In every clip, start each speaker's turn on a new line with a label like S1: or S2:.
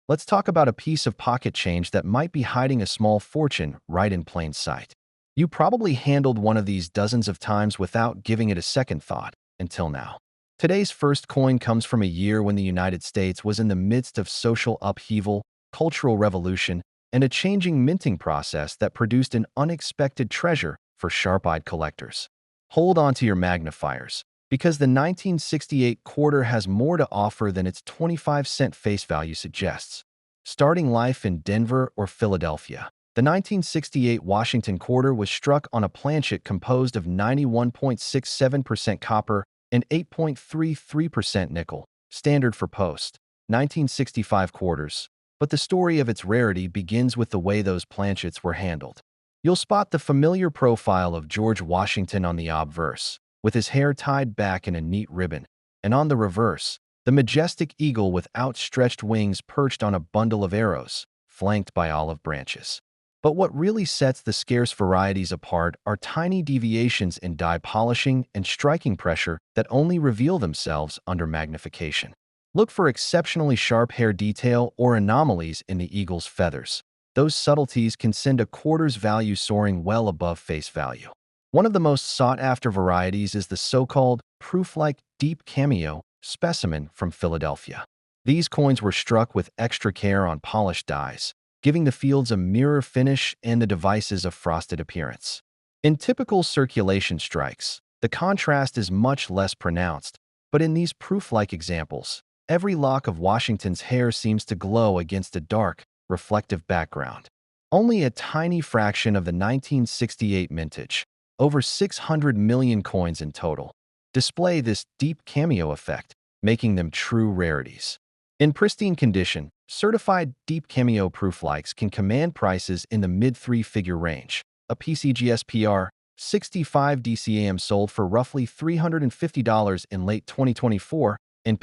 S1: Let's talk about a piece of pocket change that might be hiding a small fortune right in plain sight. You probably handled one of these dozens of times without giving it a second thought until now. Today's first coin comes from a year when the United States was in the midst of social upheaval, cultural revolution, and a changing minting process that produced an unexpected treasure for sharp-eyed collectors. Hold on to your magnifiers, because the 1968 quarter has more to offer than its 25-cent face value suggests. Starting life in Denver or Philadelphia, the 1968 Washington quarter was struck on a planchet composed of 91.67% copper and 8.33% nickel, standard for post-1965 quarters. But the story of its rarity begins with the way those planchets were handled. You'll spot the familiar profile of George Washington on the obverse, with his hair tied back in a neat ribbon, and on the reverse, the majestic eagle with outstretched wings perched on a bundle of arrows, flanked by olive branches. But what really sets the scarce varieties apart are tiny deviations in die polishing and striking pressure that only reveal themselves under magnification. Look for exceptionally sharp hair detail or anomalies in the eagle's feathers. Those subtleties can send a quarter's value soaring well above face value. One of the most sought-after varieties is the so-called Prooflike deep cameo specimen from Philadelphia. These coins were struck with extra care on polished dies, giving the fields a mirror finish and the devices a frosted appearance. In typical circulation strikes, the contrast is much less pronounced, but in these Prooflike examples, every lock of Washington's hair seems to glow against a dark, reflective background. Only a tiny fraction of the 1968 mintage, over 600 million coins in total, display this deep cameo effect, making them true rarities. In pristine condition, certified deep cameo Prooflikes can command prices in the mid-three-figure range. A PCGS 65 DCAM sold for roughly $350 in late 2024, and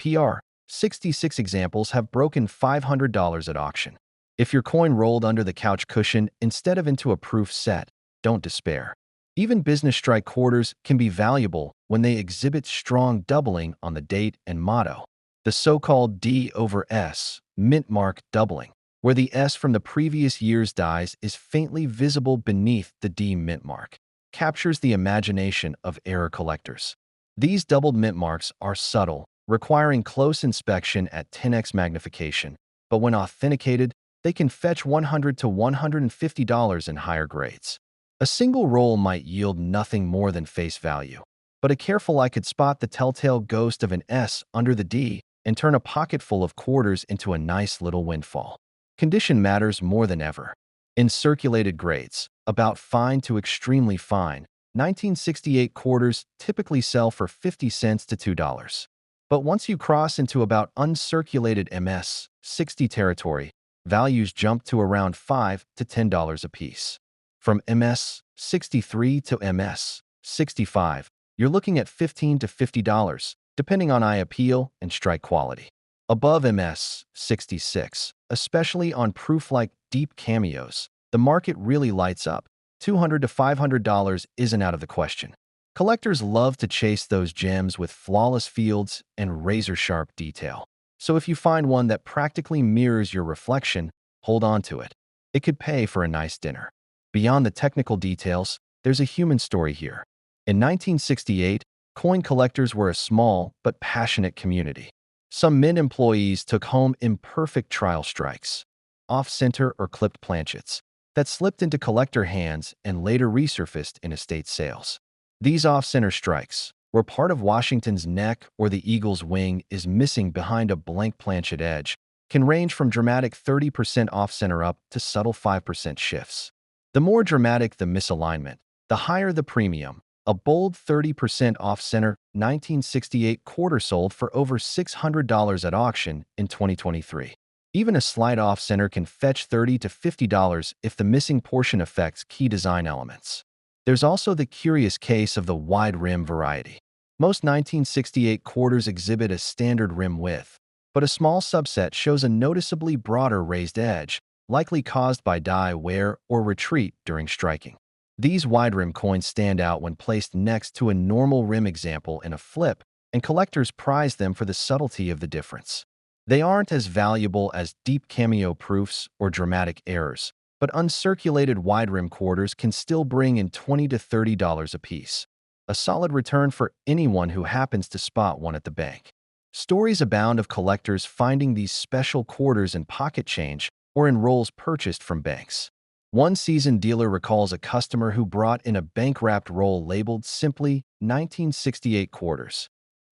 S1: 66 examples have broken $500 at auction. If your coin rolled under the couch cushion instead of into a proof set, don't despair. Even business strike quarters can be valuable when they exhibit strong doubling on the date and motto. The so-called D over S, Mintmark doubling, where the S from the previous year's dies is faintly visible beneath the D Mintmark, captures the imagination of error collectors. These doubled Mintmarks are subtle, requiring close inspection at 10x magnification, but when authenticated, they can fetch $100 to $150 in higher grades. A single roll might yield nothing more than face value, but a careful eye could spot the telltale ghost of an S under the D and turn a pocket full of quarters into a nice little windfall. Condition matters more than ever. In circulated grades, about fine to extremely fine, 1968 quarters typically sell for 50 cents to $2. But once you cross into about uncirculated MS 60 territory, values jump to around $5 to $10 apiece. From MS 63 to MS 65, you're looking at $15 to $50, depending on eye appeal and strike quality. Above MS 66, especially on Prooflike deep cameos, the market really lights up. $200 to $500 isn't out of the question. Collectors love to chase those gems with flawless fields and razor-sharp detail. So if you find one that practically mirrors your reflection, hold on to it. It could pay for a nice dinner. Beyond the technical details, there's a human story here. In 1968, coin collectors were a small but passionate community. Some mint employees took home imperfect trial strikes, off-center or clipped planchets, that slipped into collector hands and later resurfaced in estate sales. These off-center strikes, where part of Washington's neck or the eagle's wing is missing behind a blank planchet edge, can range from dramatic 30% off-center up to subtle 5% shifts. The more dramatic the misalignment, the higher the premium. A bold 30% off-center 1968 quarter sold for over $600 at auction in 2023. Even a slight off-center can fetch $30 to $50 if the missing portion affects key design elements. There's also the curious case of the wide rim variety. Most 1968 quarters exhibit a standard rim width, but a small subset shows a noticeably broader raised edge, likely caused by die wear or retreat during striking. These wide rim coins stand out when placed next to a normal rim example in a flip, and collectors prize them for the subtlety of the difference. They aren't as valuable as deep cameo proofs or dramatic errors, but uncirculated wide rim quarters can still bring in $20 to $30 apiece. A solid return for anyone who happens to spot one at the bank. Stories abound of collectors finding these special quarters in pocket change or in rolls purchased from banks. One seasoned dealer recalls a customer who brought in a bank-wrapped roll labeled simply 1968 quarters.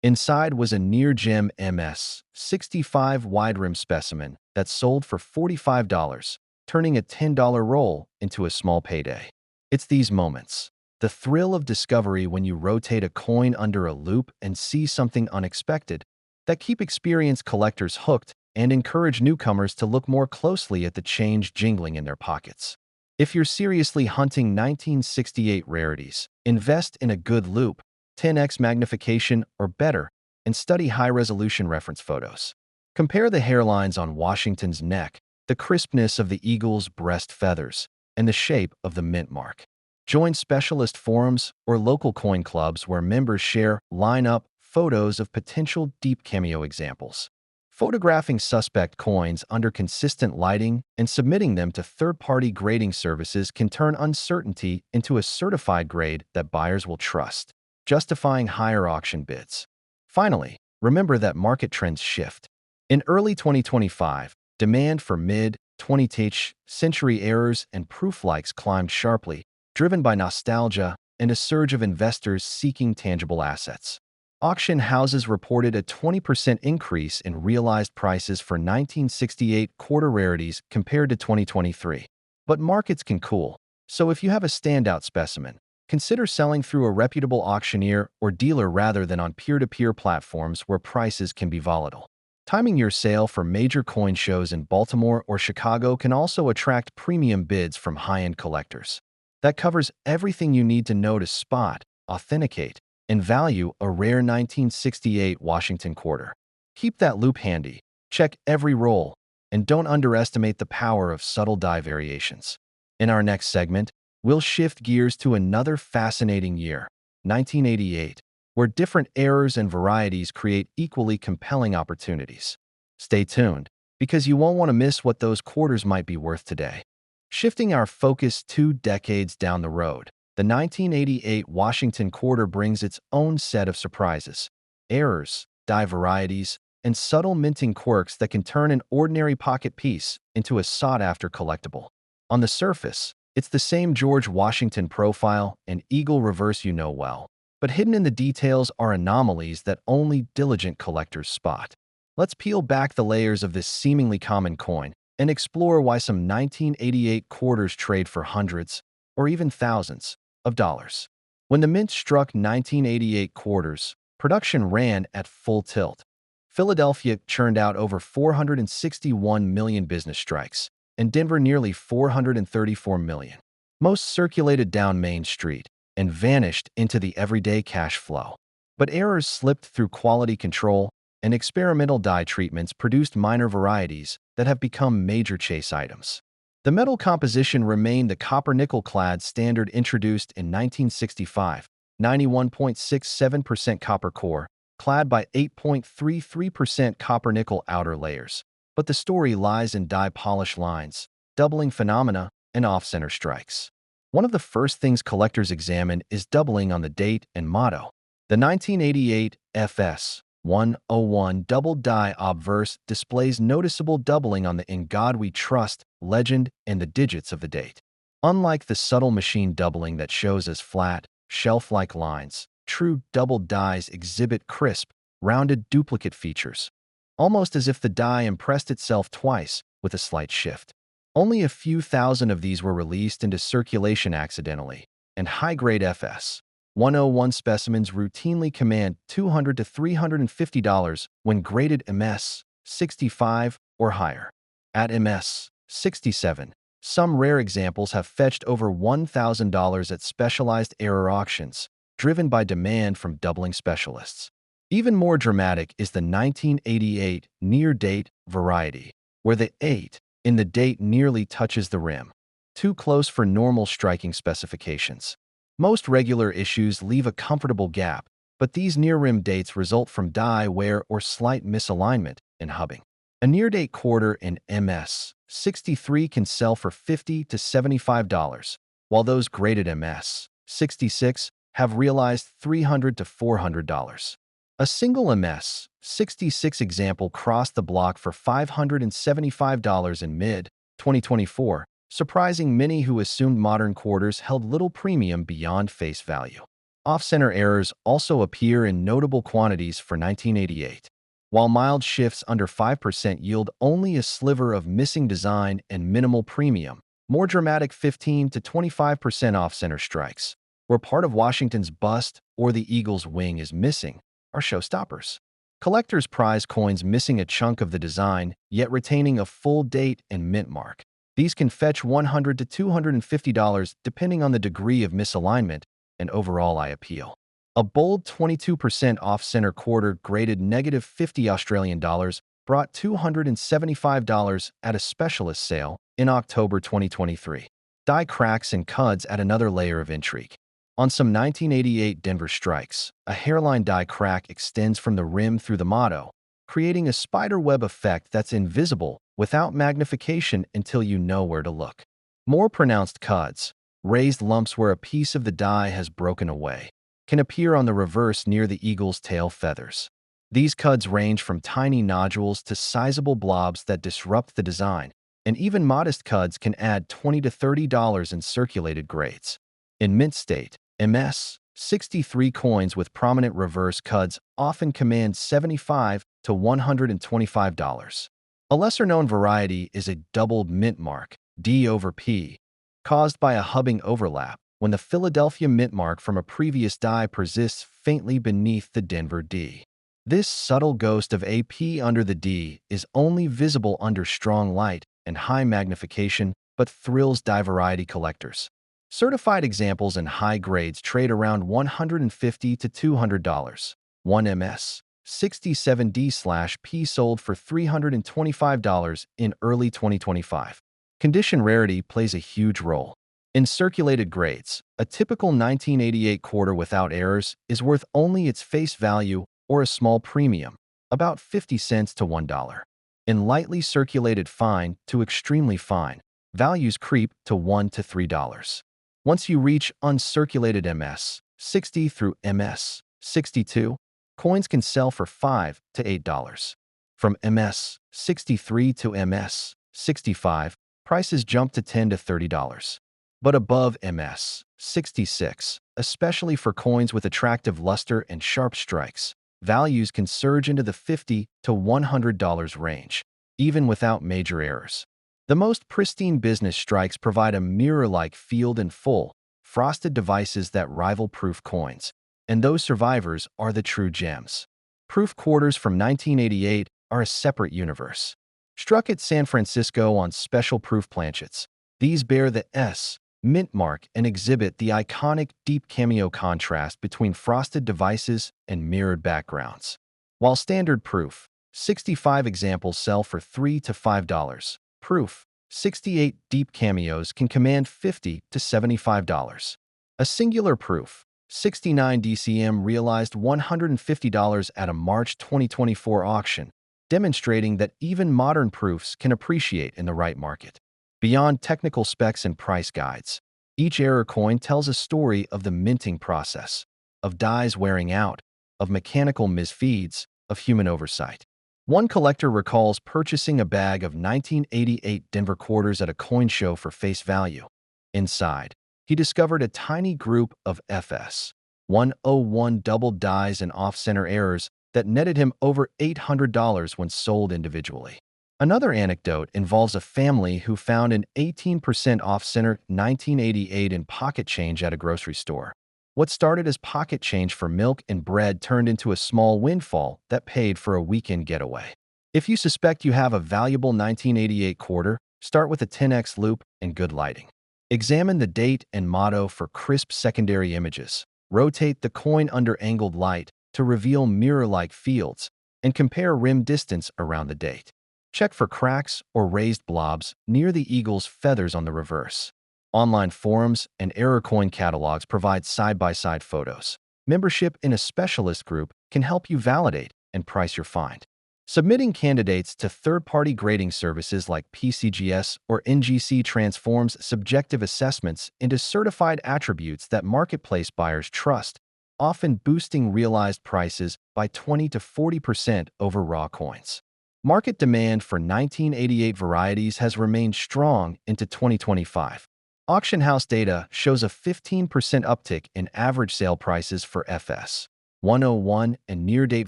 S1: Inside was a near-gem MS-65 wide-rim specimen that sold for $45, turning a $10 roll into a small payday. It's these moments, the thrill of discovery when you rotate a coin under a loop and see something unexpected, that keep experienced collectors hooked and encourage newcomers to look more closely at the change jingling in their pockets. If you're seriously hunting 1968 rarities, invest in a good loop, 10x magnification or better, and study high-resolution reference photos. Compare the hairlines on Washington's neck, the crispness of the eagle's breast feathers, and the shape of the Mintmark. Join specialist forums or local coin clubs where members share line-up photos of potential deep cameo examples. Photographing suspect coins under consistent lighting and submitting them to third-party grading services can turn uncertainty into a certified grade that buyers will trust, justifying higher auction bids. Finally, remember that market trends shift. In early 2025, demand for mid-20th century errors and prooflikes climbed sharply, driven by nostalgia and a surge of investors seeking tangible assets. Auction houses reported a 20% increase in realized prices for 1968 quarter rarities compared to 2023. But markets can cool, so if you have a standout specimen, consider selling through a reputable auctioneer or dealer rather than on peer-to-peer platforms where prices can be volatile. Timing your sale for major coin shows in Baltimore or Chicago can also attract premium bids from high-end collectors. That covers everything you need to know to spot, authenticate, and value a rare 1968 Washington quarter. Keep that loop handy, check every roll, and don't underestimate the power of subtle die variations. In our next segment, we'll shift gears to another fascinating year, 1988, where different errors and varieties create equally compelling opportunities. Stay tuned, because you won't want to miss what those quarters might be worth today. Shifting our focus 2 decades down the road, the 1988 Washington quarter brings its own set of surprises, errors, die varieties, and subtle minting quirks that can turn an ordinary pocket piece into a sought-after collectible. On the surface, it's the same George Washington profile and eagle reverse you know well, but hidden in the details are anomalies that only diligent collectors spot. Let's peel back the layers of this seemingly common coin and explore why some 1988 quarters trade for hundreds, or even thousands, of dollars. When the mint struck 1988 quarters, production ran at full tilt. Philadelphia churned out over 461 million business strikes, and Denver nearly 434 million. Most circulated down Main Street and vanished into the everyday cash flow. But errors slipped through quality control, and experimental die treatments produced minor varieties that have become major chase items. The metal composition remained the copper-nickel clad standard introduced in 1965, 91.67% copper core, clad by 8.33% copper-nickel outer layers. But the story lies in die polish lines, doubling phenomena, and off-center strikes. One of the first things collectors examine is doubling on the date and motto. The 1988 FS 101 double die obverse displays noticeable doubling on the "In God We Trust" legend and the digits of the date. Unlike the subtle machine doubling that shows as flat, shelf-like lines, true double dies exhibit crisp, rounded duplicate features, almost as if the die impressed itself twice with a slight shift. Only a few thousand of these were released into circulation accidentally, and high-grade FS 101 specimens routinely command $200 to $350 when graded MS-65 or higher. At MS-67, some rare examples have fetched over $1,000 at specialized error auctions, driven by demand from doubling specialists. Even more dramatic is the 1988 near-date variety, where the 8 in the date nearly touches the rim, too close for normal striking specifications. Most regular issues leave a comfortable gap, but these near-rim dates result from die wear or slight misalignment in hubbing. A near-date quarter in MS-63 can sell for $50 to $75, while those graded MS-66 have realized $300 to $400. A single MS-66 example crossed the block for $575 in mid-2024, surprising many who assumed modern quarters held little premium beyond face value. Off-center errors also appear in notable quantities for 1988. While mild shifts under 5% yield only a sliver of missing design and minimal premium, more dramatic 15 to 25% off-center strikes, where part of Washington's bust or the eagle's wing is missing, are showstoppers. Collectors prize coins missing a chunk of the design, yet retaining a full date and mint mark. These can fetch $100 to $250 depending on the degree of misalignment and overall eye appeal. A bold 22% off-center quarter graded negative $50 brought $275 at a specialist sale in October 2023. Die cracks and cuds add another layer of intrigue. On some 1988 Denver strikes, a hairline die crack extends from the rim through the motto, creating a spiderweb effect that's invisible without magnification until you know where to look. More pronounced cuds, raised lumps where a piece of the die has broken away, can appear on the reverse near the eagle's tail feathers. These cuds range from tiny nodules to sizable blobs that disrupt the design, and even modest cuds can add $20 to $30 in circulated grades. In mint state, MS-63 coins with prominent reverse cuds often command $75 to $125. A lesser-known variety is a doubled mint mark, D over P, caused by a hubbing overlap when the Philadelphia mint mark from a previous die persists faintly beneath the Denver D. This subtle ghost of a P under the D is only visible under strong light and high magnification, but thrills die variety collectors. Certified examples in high grades trade around $150 to $200. One MS-67D/P sold for $325 in early 2025. Condition rarity plays a huge role. In circulated grades, a typical 1988 quarter without errors is worth only its face value or a small premium, about 50 cents to $1. In lightly circulated fine to extremely fine, values creep to $1 to $3. Once you reach uncirculated MS-60 through MS-62, coins can sell for $5 to $8. From MS-63 to MS-65, prices jump to $10 to $30. But above MS-66, especially for coins with attractive luster and sharp strikes, values can surge into the $50 to $100 range, even without major errors. The most pristine business strikes provide a mirror-like field and full, frosted devices that rival proof coins, and those survivors are the true gems. Proof quarters from 1988 are a separate universe. Struck at San Francisco on special proof planchets, these bear the S mint mark and exhibit the iconic deep cameo contrast between frosted devices and mirrored backgrounds. While standard proof 65 examples sell for $3 to $5, proof 68 deep cameos can command $50 to $75. A singular proof 69 DCM realized $150 at a March 2024 auction, demonstrating that even modern proofs can appreciate in the right market. Beyond technical specs and price guides, each error coin tells a story of the minting process, of dies wearing out, of mechanical misfeeds, of human oversight. One collector recalls purchasing a bag of 1988 Denver quarters at a coin show for face value. Inside, he discovered a tiny group of FS 101 double dies and off-center errors that netted him over $800 when sold individually. Another anecdote involves a family who found an 18% off-center 1988 in pocket change at a grocery store. What started as pocket change for milk and bread turned into a small windfall that paid for a weekend getaway. If you suspect you have a valuable 1988 quarter, start with a 10x loop and good lighting. Examine the date and motto for crisp secondary images. Rotate the coin under angled light to reveal mirror-like fields, and compare rim distance around the date. Check for cracks or raised blobs near the eagle's feathers on the reverse. Online forums and error coin catalogs provide side-by-side photos. Membership in a specialist group can help you validate and price your find. Submitting candidates to third-party grading services like PCGS or NGC transforms subjective assessments into certified attributes that marketplace buyers trust, often boosting realized prices by 20 to 40% over raw coins. Market demand for 1988 varieties has remained strong into 2025. Auction house data shows a 15% uptick in average sale prices for FS 101 and near-date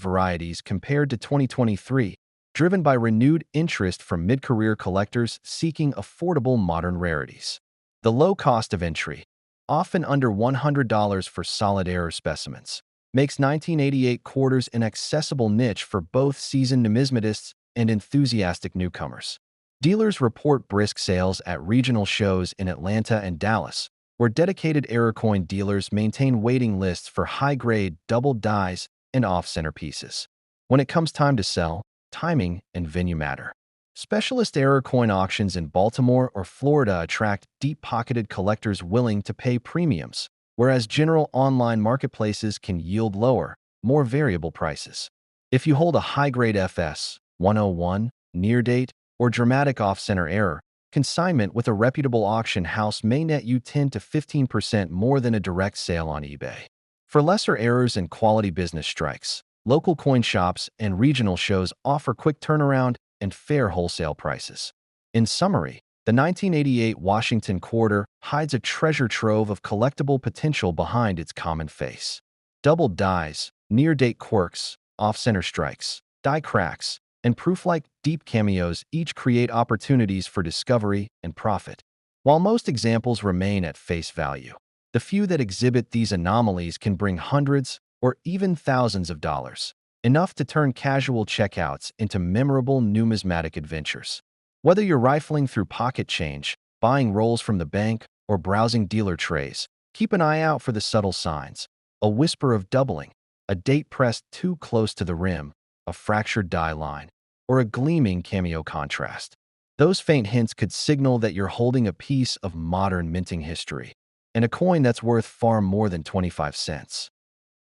S1: varieties compared to 2023, driven by renewed interest from mid-career collectors seeking affordable modern rarities. The low cost of entry, often under $100 for solid error specimens, makes 1988 quarters an accessible niche for both seasoned numismatists and enthusiastic newcomers. Dealers report brisk sales at regional shows in Atlanta and Dallas, where dedicated error coin dealers maintain waiting lists for high-grade double dies and off-center pieces. When it comes time to sell, timing and venue matter. Specialist error coin auctions in Baltimore or Florida attract deep-pocketed collectors willing to pay premiums, whereas general online marketplaces can yield lower, more variable prices. If you hold a high-grade FS 101, near-date, or dramatic off-center error, consignment with a reputable auction house may net you 10 to 15% more than a direct sale on eBay. For lesser errors and quality business strikes, local coin shops and regional shows offer quick turnaround and fair wholesale prices. In summary, the 1988 Washington quarter hides a treasure trove of collectible potential behind its common face. Double dies, near-date quirks, off-center strikes, die cracks, and Prooflike deep cameos each create opportunities for discovery and profit. While most examples remain at face value, the few that exhibit these anomalies can bring hundreds or even thousands of dollars, enough to turn casual checkouts into memorable numismatic adventures. Whether you're rifling through pocket change, buying rolls from the bank, or browsing dealer trays, keep an eye out for the subtle signs: a whisper of doubling, a date pressed too close to the rim, a fractured die line, or a gleaming cameo contrast. Those faint hints could signal that you're holding a piece of modern minting history, and a coin that's worth far more than 25 cents.